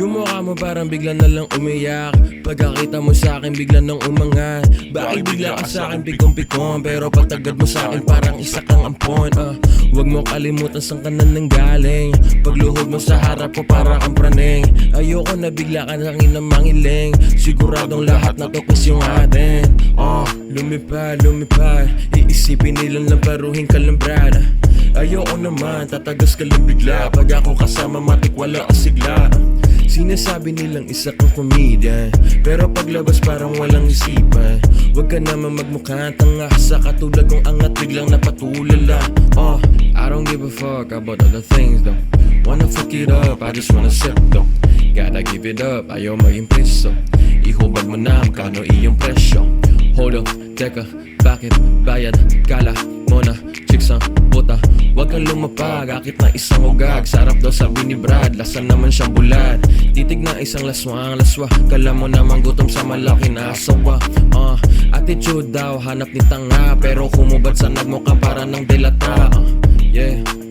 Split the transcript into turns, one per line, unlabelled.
Yung mukha mo parang bigla na lang umiyak. Pagkakita mo sa akin bigla nang umangat. Bakit bigla ka sa akin pikong-pikon, pero pagtagad mo sa akin parang isa kang ampon. Huwag mo kalimutan saan ka na nanggaling. Pagluhod mo sa harap ko para kang praning. Ayoko na bigla ka nang inamangiling. Siguradong lahat na to kasi yung atin. Lumipad, lumipad. Iisipin nilang lamparuhin ka lang brad. Ayoko naman, tatagas ka lang bigla. Pag ako kasama matik wala ka sigla. Sinasabi nilang isa kang comedian, pero paglabas parang walang isipan. Huwag ka naman magmukha tanga sa katulad kong angat biglang napatulala. I don't give a fuck about other things though. Wanna fuck it up, I just wanna sip though. Gotta give it up, ayaw maging preso. Ihubad mo na kano iyong presyo. Hold up, teka, bakit bayad? Kala mo na chicks ang puta. Huwag kang lumapag, akit na isang ugag. Sarap daw sabi ni Brad, lasa naman siyang bulad. Titig na isang laswa, laswa. Kala mo naman gutom sa malaki na asawa. Attitude daw, hanap ni tanga. Pero kumubad sa nagmukha para ng delata. Yeah.